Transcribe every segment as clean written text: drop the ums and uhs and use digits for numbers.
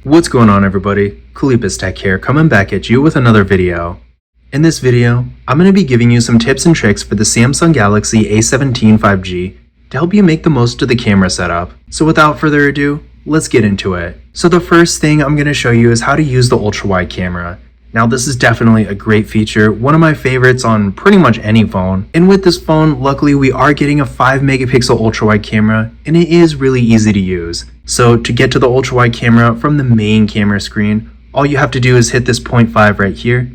What's going on, everybody? Kalipis Tech here, coming back at you with another video. In this video, I'm going to be giving you some tips and tricks for the Samsung Galaxy A17 5G to help you make the most of the camera setup. So without further ado, let's get into it. So the first thing I'm going to show you is how to use the ultra-wide camera. Now this is definitely a great feature, one of my favorites on pretty much any phone. And with this phone, luckily we are getting a 5 megapixel ultra-wide camera, and it is really easy to use. So to get to the ultra-wide camera from the main camera screen, all you have to do is hit this 0.5 right here.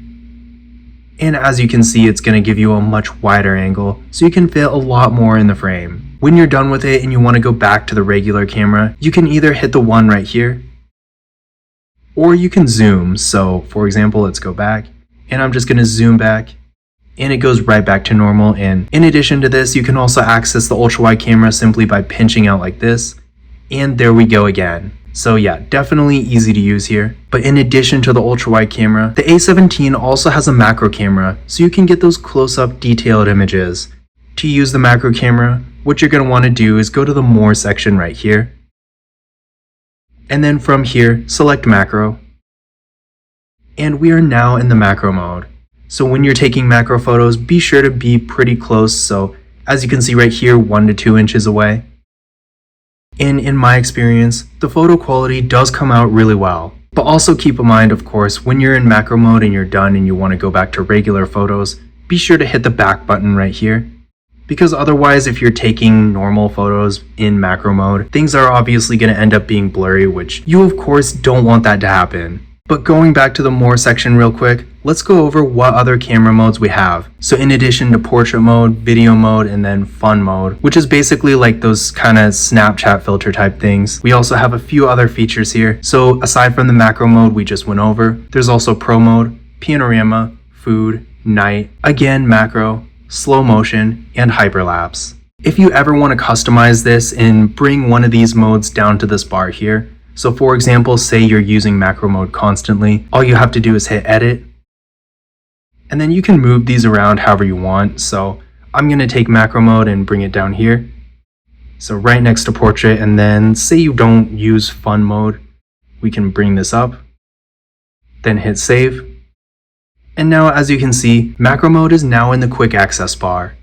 And as you can see, it's going to give you a much wider angle, so you can fit a lot more in the frame. When you're done with it and you want to go back to the regular camera, you can either hit the 1 right here, or you can zoom. So for example, let's go back, and I'm just going to zoom back, and it goes right back to normal. And in addition to this, you can also access the ultra-wide camera simply by pinching out like this. And there we go again. So yeah, definitely easy to use here. But in addition to the ultra-wide camera, the A17 also has a macro camera, so you can get those close-up detailed images. To use the macro camera, what you're going to want to do is go to the More section right here. And then from here, select macro. And we are now in the macro mode. So when you're taking macro photos, be sure to be pretty close. So as you can see right here, 1 to 2 inches away. And in my experience, the photo quality does come out really well. But also keep in mind, of course, when you're in macro mode and you're done and you want to go back to regular photos, be sure to hit the back button right here. Because otherwise, if you're taking normal photos in macro mode, things are obviously going to end up being blurry, which you of course don't want that to happen. But going back to the More section real quick, let's go over what other camera modes we have. So in addition to portrait mode, video mode, and then fun mode, which is basically like those kind of Snapchat filter type things, we also have a few other features here. So aside from the macro mode we just went over, there's also pro mode, panorama, food, night, again macro, slow motion, and hyperlapse. If you ever want to customize this and bring one of these modes down to this bar here, so for example, say you're using macro mode constantly, all you have to do is hit edit, and then you can move these around however you want. So I'm going to take macro mode and bring it down here. So right next to portrait, and then say you don't use fun mode, we can bring this up, then hit save. And now as you can see, macro mode is now in the quick access bar.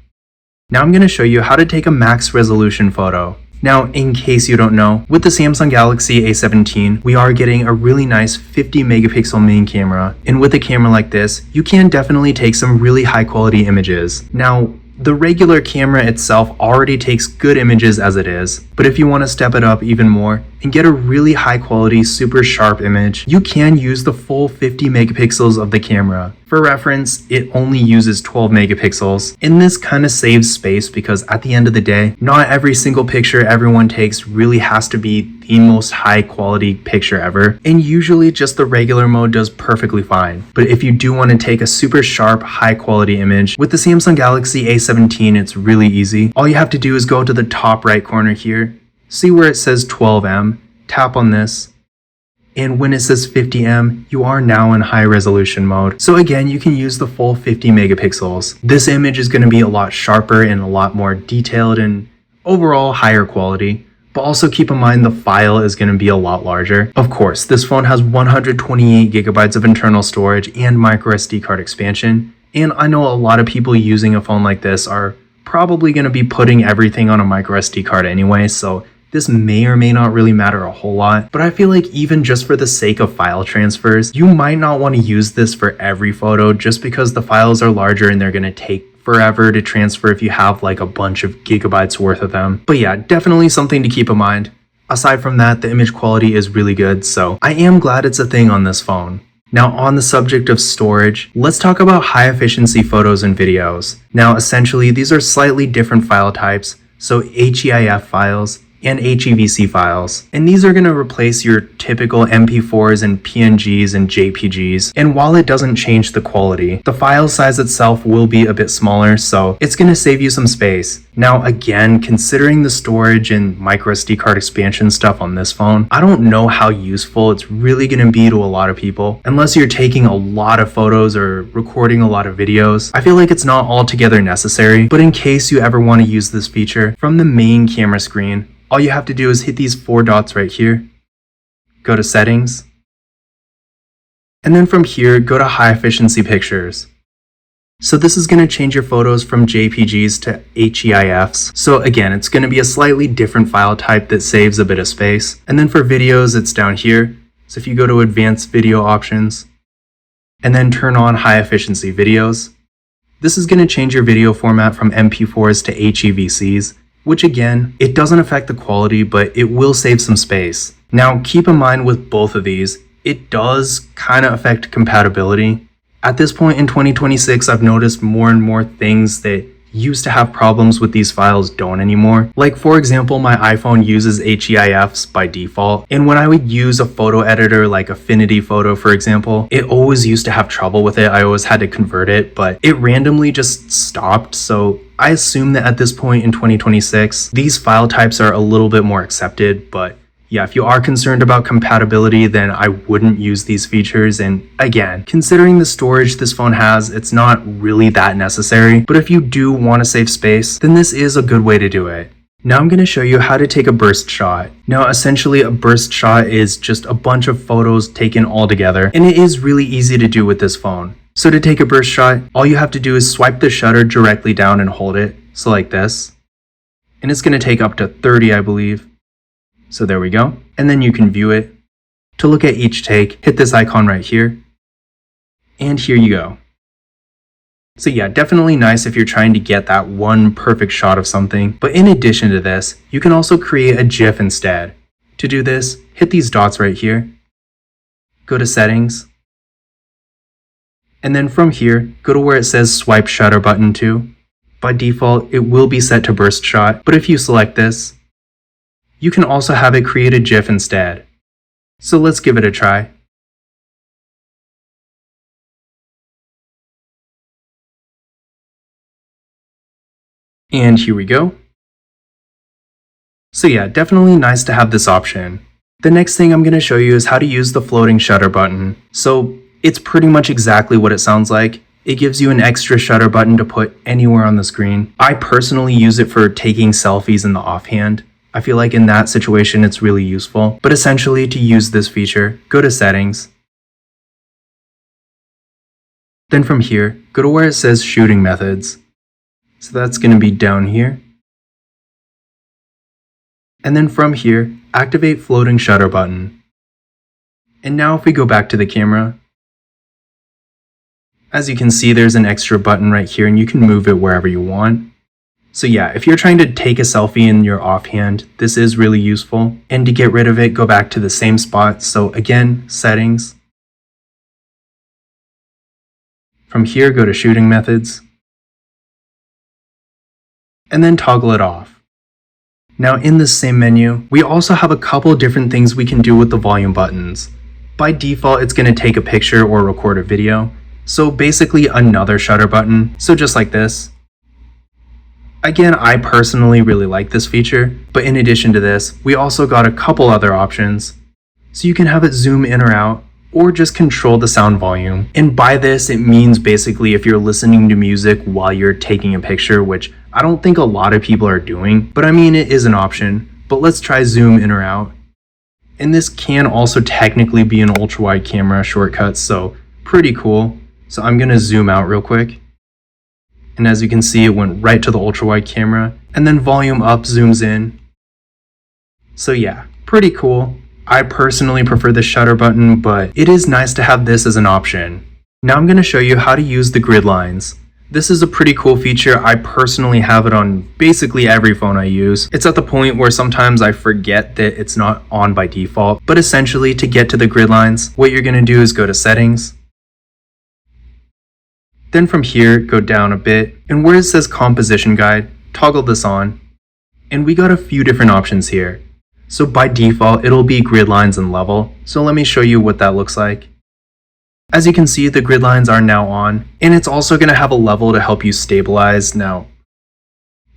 Now I'm going to show you how to take a max resolution photo. Now, in case you don't know, with the Samsung Galaxy A17, we are getting a really nice 50 megapixel main camera. And with a camera like this, you can definitely take some really high quality images. Now, the regular camera itself already takes good images as it is, but if you want to step it up even more and get a really high quality, super sharp image, you can use the full 50 megapixels of the camera. For reference, it only uses 12 megapixels, and this kind of saves space because at the end of the day, not every single picture everyone takes really has to be the most high quality picture ever, and usually just the regular mode does perfectly fine. But if you do want to take a super sharp, high quality image, with the Samsung Galaxy A17, it's really easy. All you have to do is go to the top right corner here, see where it says 12M, tap on this, and when it says 50M, you are now in high resolution mode. So again, you can use the full 50 megapixels. This image is going to be a lot sharper and a lot more detailed and overall higher quality. But also keep in mind the file is going to be a lot larger. Of course, this phone has 128 gigabytes of internal storage and micro SD card expansion. And I know a lot of people using a phone like this are probably going to be putting everything on a micro SD card anyway, so this may or may not really matter a whole lot, but I feel like even just for the sake of file transfers, you might not want to use this for every photo just because the files are larger and they're going to take forever to transfer if you have like a bunch of gigabytes worth of them. But yeah, definitely something to keep in mind. Aside from that, the image quality is really good, so I am glad it's a thing on this phone. Now on the subject of storage, let's talk about high efficiency photos and videos. Now essentially these are slightly different file types, so HEIF files and HEVC files. And these are going to replace your typical MP4s and PNGs and JPGs. And while it doesn't change the quality, the file size itself will be a bit smaller, so it's going to save you some space. Now again, considering the storage and micro SD card expansion stuff on this phone, I don't know how useful it's really going to be to a lot of people. Unless you're taking a lot of photos or recording a lot of videos, I feel like it's not altogether necessary. But in case you ever want to use this feature, from the main camera screen, all you have to do is hit these 4 dots right here, go to settings, And then from here, go to high efficiency pictures. So this is going to change your photos from JPGs to HEIFs. So again, it's going to be a slightly different file type that saves a bit of space. And then for videos, it's down here. So if you go to advanced video options and then turn on high efficiency videos, this is going to change your video format from MP4s to HEVCs, which again, it doesn't affect the quality, but it will save some space. Now keep in mind with both of these, it does kind of affect compatibility. At this point in 2026, I've noticed more and more things that used to have problems with these files don't anymore. Like for example, my iPhone uses HEIFs by default, and when I would use a photo editor like Affinity Photo for example, it always used to have trouble with it. I always had to convert it, but it randomly just stopped. So I assume that at this point in 2026, these file types are a little bit more accepted, but yeah, if you are concerned about compatibility, then I wouldn't use these features. And again, considering the storage this phone has, it's not really that necessary. But if you do want to save space, then this is a good way to do it. Now I'm going to show you how to take a burst shot. Now essentially a burst shot is just a bunch of photos taken all together, and it is really easy to do with this phone. So to take a burst shot, all you have to do is swipe the shutter directly down and hold it. So like this. And it's going to take up to 30, I believe. So there we go. And then you can view it. To look at each take, hit this icon right here. And here you go. So yeah, definitely nice if you're trying to get that one perfect shot of something. But in addition to this, you can also create a GIF instead. To do this, hit these dots right here. Go to settings. And then from here, go to where it says swipe shutter button to. By default, it will be set to burst shot, but if you select this, you can also have it create a GIF instead. So let's give it a try. And here we go. So yeah, definitely nice to have this option. The next thing I'm going to show you is how to use the floating shutter button. So it's pretty much exactly what it sounds like. It gives you an extra shutter button to put anywhere on the screen. I personally use it for taking selfies in the offhand. I feel like in that situation it's really useful. But essentially to use this feature, go to settings. Then from here, go to where it says shooting methods. So that's going to be down here. And then from here, activate floating shutter button. And now if we go back to the camera, as you can see there's an extra button right here and you can move it wherever you want. So yeah, if you're trying to take a selfie in your offhand, this is really useful. And to get rid of it, go back to the same spot. So again, settings. From here, go to shooting methods. And then toggle it off. Now in this same menu, we also have a couple different things we can do with the volume buttons. By default, it's going to take a picture or record a video. So basically another shutter button. So just like this. Again, I personally really like this feature, but in addition to this, we also got a couple other options. So you can have it zoom in or out, or just control the sound volume. And by this, it means basically if you're listening to music while you're taking a picture, which I don't think a lot of people are doing, but I mean, it is an option. But let's try zoom in or out. And this can also technically be an ultra-wide camera shortcut, so pretty cool. So I'm gonna zoom out real quick. And as you can see, it went right to the ultra-wide camera, and then volume up zooms in. So yeah, pretty cool. I personally prefer the shutter button, but it is nice to have this as an option. Now I'm going to show you how to use the grid lines. This is a pretty cool feature. I personally have it on basically every phone I use. It's at the point where sometimes I forget that it's not on by default, but essentially to get to the grid lines, what you're going to do is go to settings. Then from here, go down a bit, and where it says composition guide, toggle this on. And we got a few different options here. So by default, it'll be grid lines and level. So let me show you what that looks like. As you can see, the grid lines are now on, and it's also going to have a level to help you stabilize. Now,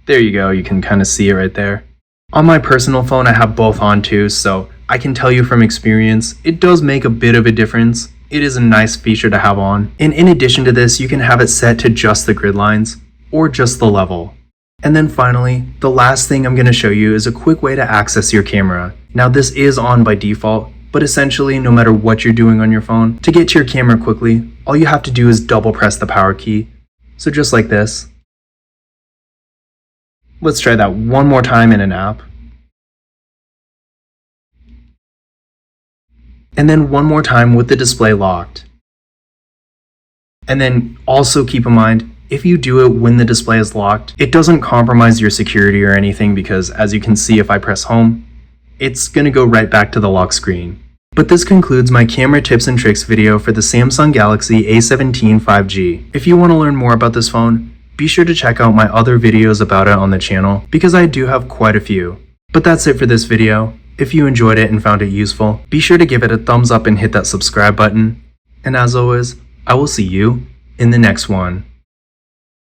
there you go, you can kind of see it right there. On my personal phone, I have both on too, so I can tell you from experience, it does make a bit of a difference. It is a nice feature to have on. And in addition to this, you can have it set to just the grid lines or just the level. And then finally, the last thing I'm going to show you is a quick way to access your camera. Now this is on by default, But essentially, no matter what you're doing on your phone, to get to your camera quickly, all you have to do is double press the power key. So just like this. Let's try that one more time in an app. And then one more time with the display locked. And then also keep in mind, if you do it when the display is locked, it doesn't compromise your security or anything because as you can see if I press home, it's going to go right back to the lock screen. But this concludes my camera tips and tricks video for the Samsung Galaxy A17 5G. If you want to learn more about this phone, be sure to check out my other videos about it on the channel because I do have quite a few. But that's it for this video. If you enjoyed it and found it useful, be sure to give it a thumbs up and hit that subscribe button. And as always, I will see you in the next one.